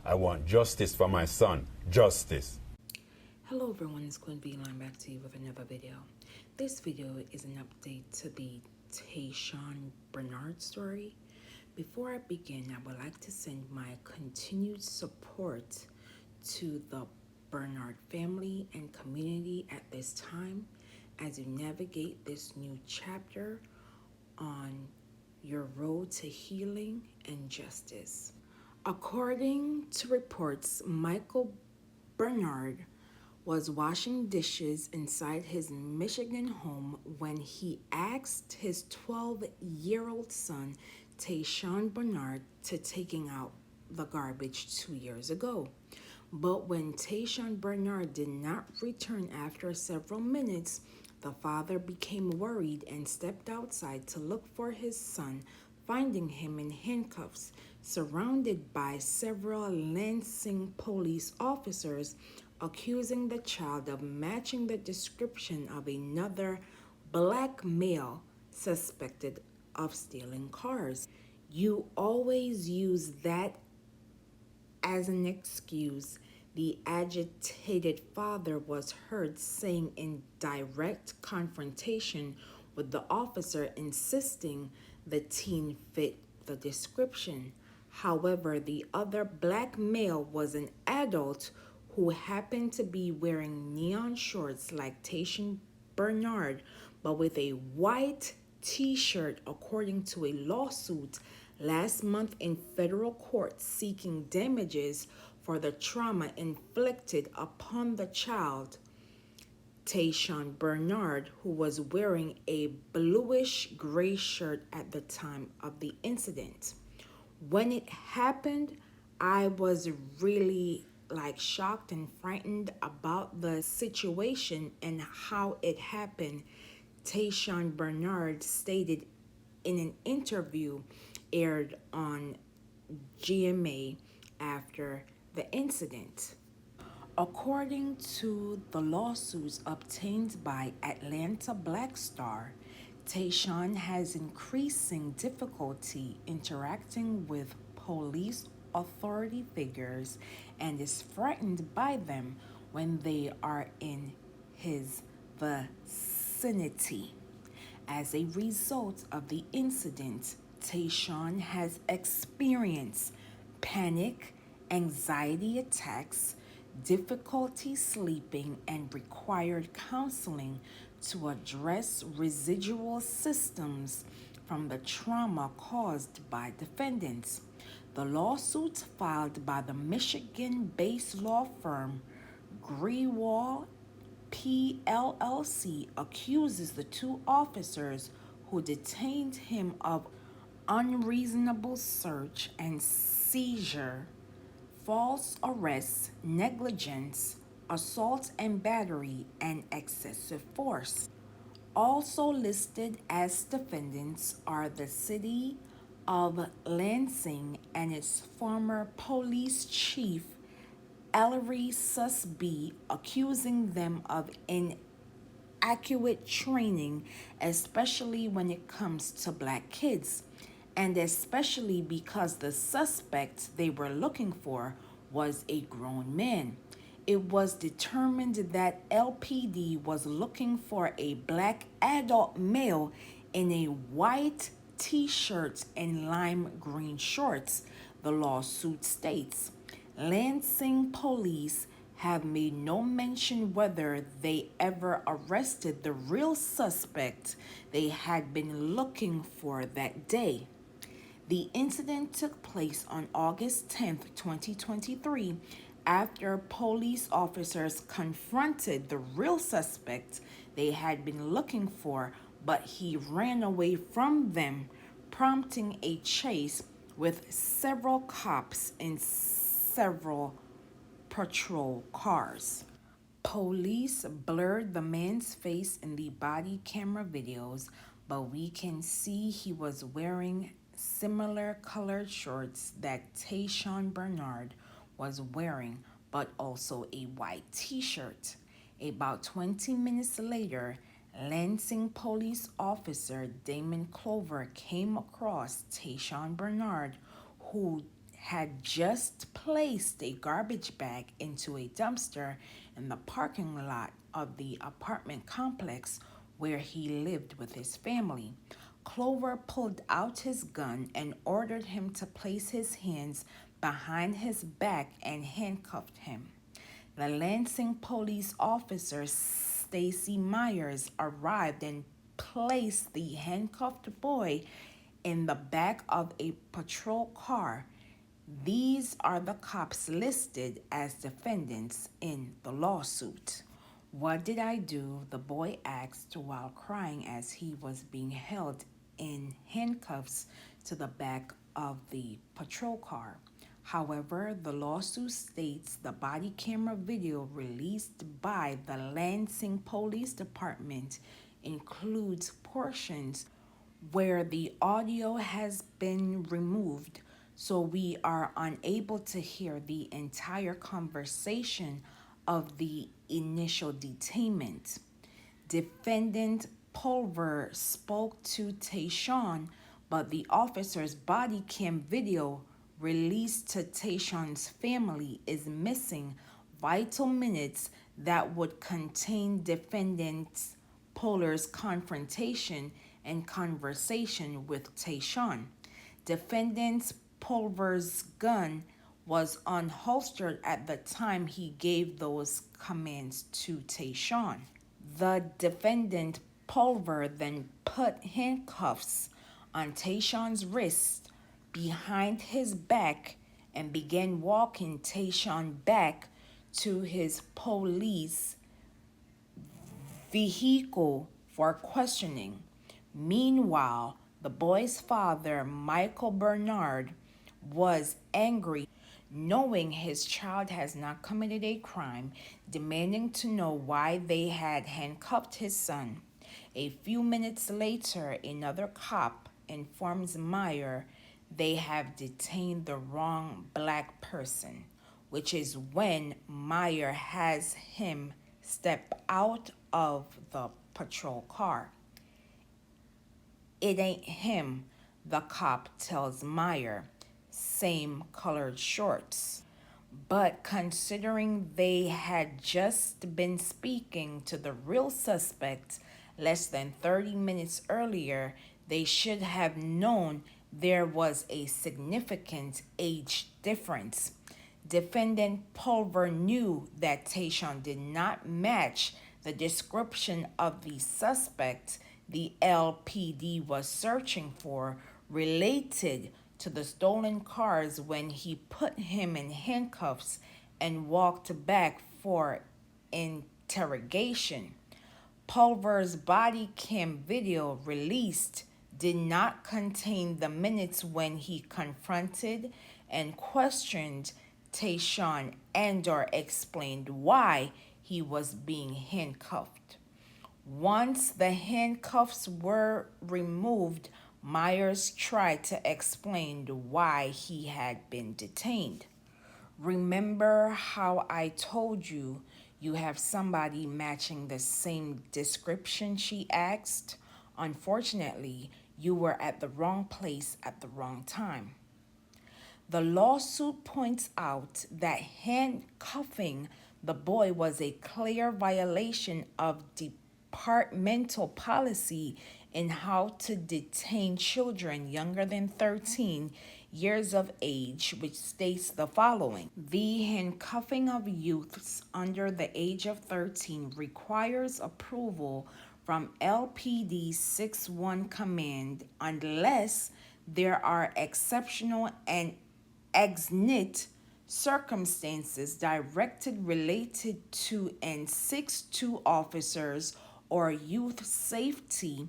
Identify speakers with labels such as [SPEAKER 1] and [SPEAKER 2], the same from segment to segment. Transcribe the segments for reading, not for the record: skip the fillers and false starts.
[SPEAKER 1] I want justice for my son. Justice.
[SPEAKER 2] Hello everyone, it's Queen B. I'm back to you with another video. This video is an update to the Tashawn Bernard story. Before I begin, I would like to send my continued support to the Bernard family and community at this time as you navigate this new chapter on your road to healing and justice. According to reports, Michael Bernard was washing dishes inside his Michigan home when he asked his 12-year-old son, Tashawn Bernard, to taking out the garbage 2 years ago. But when Tashawn Bernard did not return after several minutes, the father became worried and stepped outside to look for his son, finding him in handcuffs, surrounded by several Lansing police officers, accusing the child of matching the description of another black male suspected of stealing cars. You always use that as an excuse, the agitated father was heard saying in direct confrontation with the officer, insisting the teen fit the description. However, the other black male was an adult who happened to be wearing neon shorts like Tashawn Bernard, but with a white t-shirt, according to a lawsuit last month in federal court seeking damages for the trauma inflicted upon the child. Tashawn Bernard, who was wearing a bluish-gray shirt at the time of the incident. When it happened, I was really shocked and frightened about the situation and how it happened. Tashawn Bernard stated in an interview aired on GMA after the incident. According to the lawsuits obtained by Atlanta Black Star, Tashawn has increasing difficulty interacting with police authority figures and is frightened by them when they are in his vicinity. As a result of the incident, Tashawn has experienced panic, anxiety attacks, difficulty sleeping, and required counseling to address residual symptoms from the trauma caused by defendants. The lawsuit filed by the Michigan-based law firm Greenwald PLLC accuses the two officers who detained him of unreasonable search and seizure, false arrest, negligence, assault and battery, and excessive force. Also listed as defendants are the city of Lansing and its former police chief, Ellery Susby, accusing them of inadequate training, especially when it comes to black kids, and especially because the suspect they were looking for was a grown man. It was determined that LPD was looking for a black adult male in a white t-shirt and lime green shorts, the lawsuit states. Lansing police have made no mention whether they ever arrested the real suspect they had been looking for that day. The incident took place on August 10, 2023, after police officers confronted the real suspect they had been looking for, but he ran away from them, prompting a chase with several cops in several patrol cars. Police blurred the man's face in the body camera videos, but we can see he was wearing similar colored shorts that Tashawn Bernard was wearing, but also a white t-shirt. About 20 minutes later, Lansing police officer Damon Clover came across Tashawn Bernard, who had just placed a garbage bag into a dumpster in the parking lot of the apartment complex where he lived with his family. Clover pulled out his gun and ordered him to place his hands behind his back and handcuffed him. The Lansing police officer, Stacy Myers, arrived and placed the handcuffed boy in the back of a patrol car. These are the cops listed as defendants in the lawsuit. What did I do? The boy asked while crying as he was being held in handcuffs to the back of the patrol car. However, the lawsuit states the body camera video released by the Lansing Police Department includes portions where the audio has been removed, so we are unable to hear the entire conversation of the initial detainment. Defendant Pulver spoke to Tashawn, but the officer's body cam video released to Tashawn's family is missing vital minutes that would contain defendant Pulver's confrontation and conversation with Tashawn. Defendant Pulver's gun was unholstered at the time he gave those commands to Tashawn. The defendant Pulver then put handcuffs on Tashawn's wrists behind his back and began walking Tashawn back to his police vehicle for questioning. Meanwhile, the boy's father, Michael Bernard, was angry, knowing his child has not committed a crime, demanding to know why they had handcuffed his son. A few minutes later, another cop informs Meyer they have detained the wrong black person, which is when Meyer has him step out of the patrol car. It ain't him, the cop tells Meyer. Same colored shorts. But considering they had just been speaking to the real suspect less than 30 minutes earlier, they should have known there was a significant age difference. Defendant Pulver knew that Tashawn did not match the description of the suspect the LPD was searching for related to the stolen cars when he put him in handcuffs and walked back for interrogation. Pulver's body cam video released did not contain the minutes when he confronted and questioned Tashawn and/or explained why he was being handcuffed. Once the handcuffs were removed, Myers tried to explain why he had been detained. Remember how I told you have somebody matching the same description, she asked. Unfortunately, you were at the wrong place at the wrong time. The lawsuit points out that handcuffing the boy was a clear violation of departmental policy in how to detain children younger than 13 years of age, which states the following: the handcuffing of youths under the age of 13 requires approval from LPD 6-1 command unless there are exceptional and exigent circumstances directed related to and 6-2 officers or youth safety.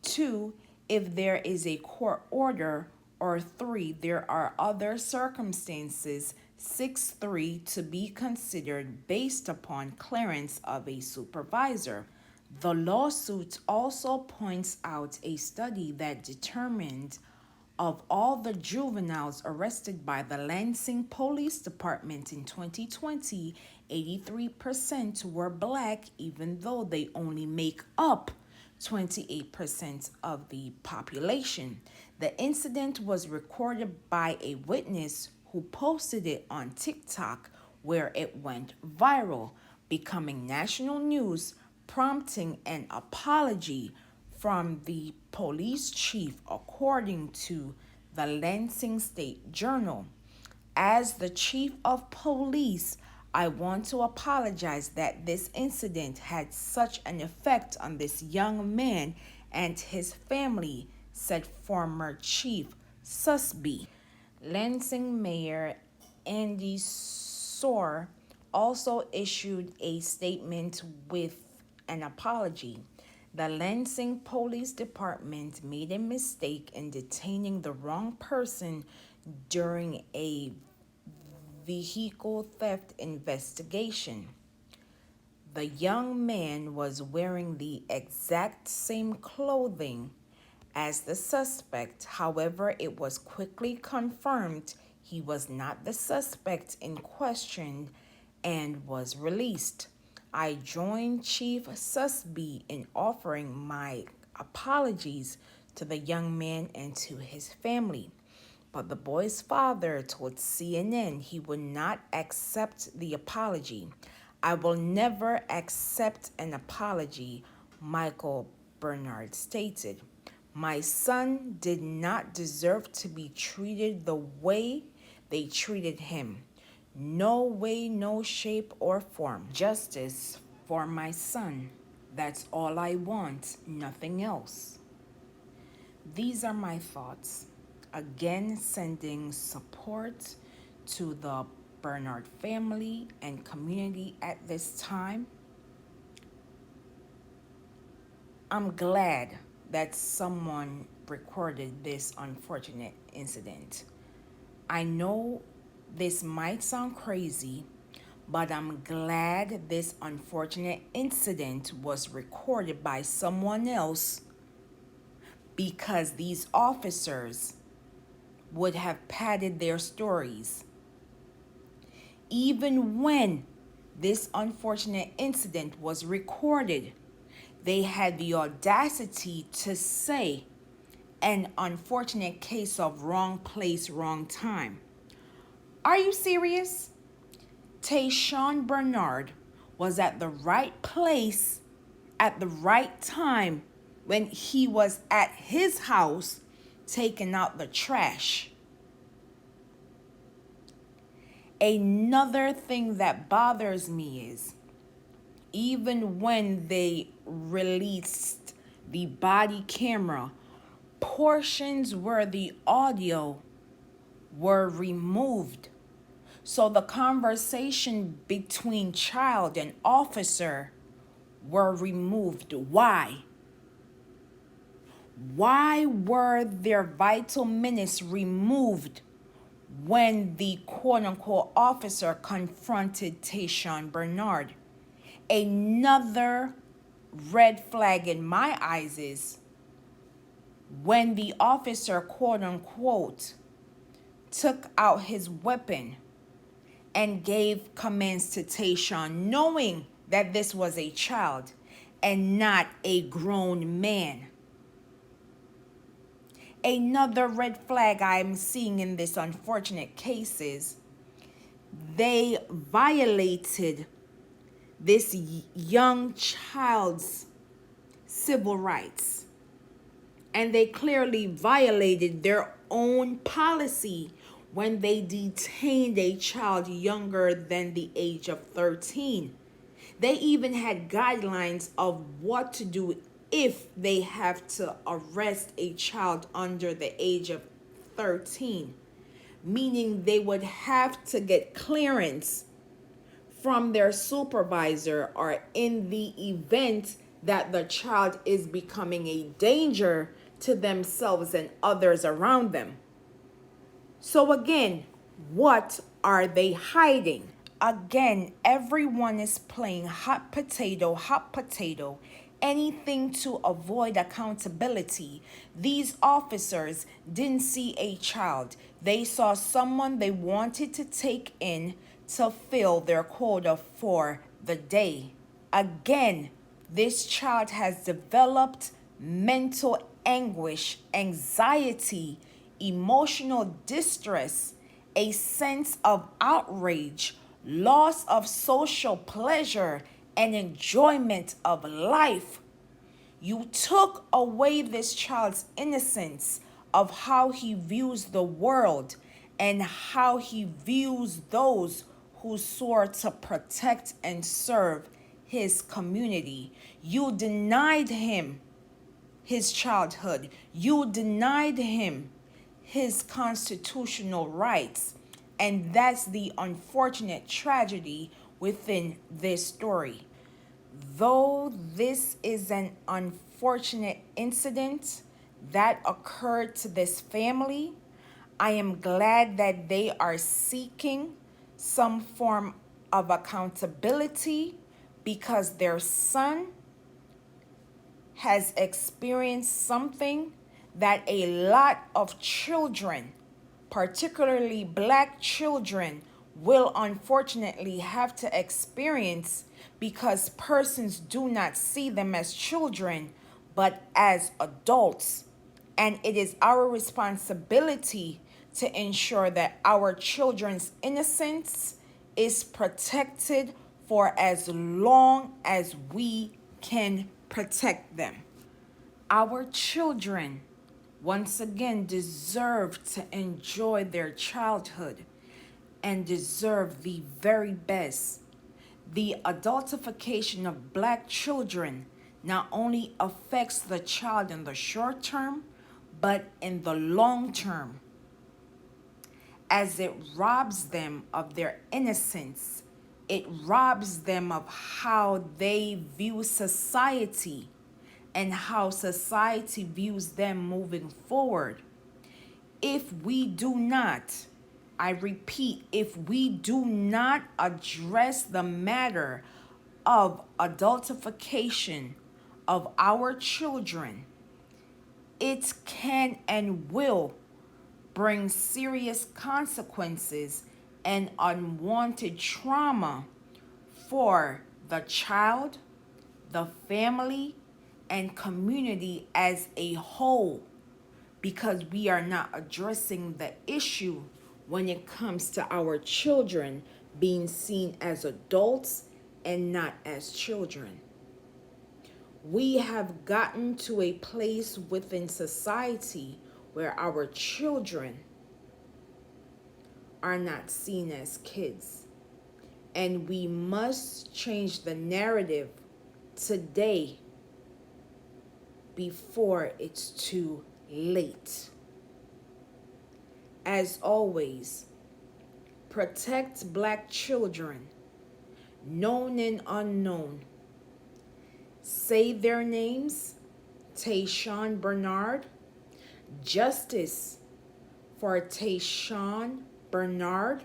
[SPEAKER 2] 2, if there is a court order, or 3, there are other circumstances, 6-3, to be considered based upon clearance of a supervisor. The lawsuit also points out a study that determined of all the juveniles arrested by the Lansing Police Department in 2020, 83% were black, even though they only make up 28% of the population. The incident was recorded by a witness who posted it on TikTok, where it went viral, becoming national news, prompting an apology from the police chief, according to the Lansing State Journal. As the chief of police, I want to apologize that this incident had such an effect on this young man and his family, said former Chief Susby. Lansing Mayor Andy Soar also issued a statement with an apology. The Lansing Police Department made a mistake in detaining the wrong person during a vehicle theft investigation. The young man was wearing the exact same clothing as the suspect. However, it was quickly confirmed he was not the suspect in question and was released. I joined Chief Susby in offering my apologies to the young man and to his family. But the boy's father told CNN he would not accept the apology. I will never accept an apology, Michael Bernard stated. My son did not deserve to be treated the way they treated him. No way, no shape or form. Justice for my son. That's all I want, nothing else. These are my thoughts. Again, sending support to the Bernard family and community at this time. I'm glad that someone recorded this unfortunate incident. I know this might sound crazy, but I'm glad this unfortunate incident was recorded by someone else, because these officers would have padded their stories. Even when this unfortunate incident was recorded, they had the audacity to say, an unfortunate case of wrong place, wrong time. Are you serious? Tashawn Bernard was at the right place at the right time when he was at his house taking out the trash. Another thing that bothers me is, even when they released the body camera, portions where the audio were removed. So the conversation between child and officer were removed. Why? Why were their vital minutes removed when the quote-unquote officer confronted Tashawn Bernard? Another red flag in my eyes is when the officer quote-unquote took out his weapon and gave commands to Tashawn, knowing that this was a child and not a grown man. Another red flag I'm seeing in this unfortunate case is they violated this young child's civil rights. And they clearly violated their own policy when they detained a child younger than the age of 13. They even had guidelines of what to do if they have to arrest a child under the age of 13, meaning they would have to get clearance from their supervisor, or in the event that the child is becoming a danger to themselves and others around them. So again, what are they hiding? Again, everyone is playing hot potato, anything to avoid accountability. These officers didn't see a child. They saw someone they wanted to take in to fill their quota for the day. Again, this child has developed mental anguish, anxiety, emotional distress, a sense of outrage, loss of social pleasure, and enjoyment of life. You took away this child's innocence of how he views the world and how he views those who soar to protect and serve his community. You denied him his childhood. You denied him his constitutional rights. And that's the unfortunate tragedy within this story. Though this is an unfortunate incident that occurred to this family, I am glad that they are seeking some form of accountability because their son has experienced something that a lot of children, particularly Black children, will unfortunately have to experience because persons do not see them as children, but as adults. And it is our responsibility to ensure that our children's innocence is protected for as long as we can protect them. Our children, once again, deserve to enjoy their childhood and deserve the very best. The adultification of Black children not only affects the child in the short term, but in the long term, as it robs them of their innocence. It robs them of how they view society and how society views them moving forward. If we do not, I repeat, if we do not address the matter of adultification of our children, it can and will bring serious consequences and unwanted trauma for the child, the family, and community as a whole, because we are not addressing the issue when it comes to our children being seen as adults and not as children. We have gotten to a place within society where our children are not seen as kids. And we must change the narrative today before it's too late. As always, protect Black children, known and unknown. Say their names: Tashawn Bernard. Justice for Tashawn Bernard.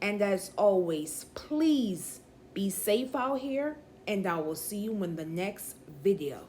[SPEAKER 2] And as always, please be safe out here, and I will see you in the next video.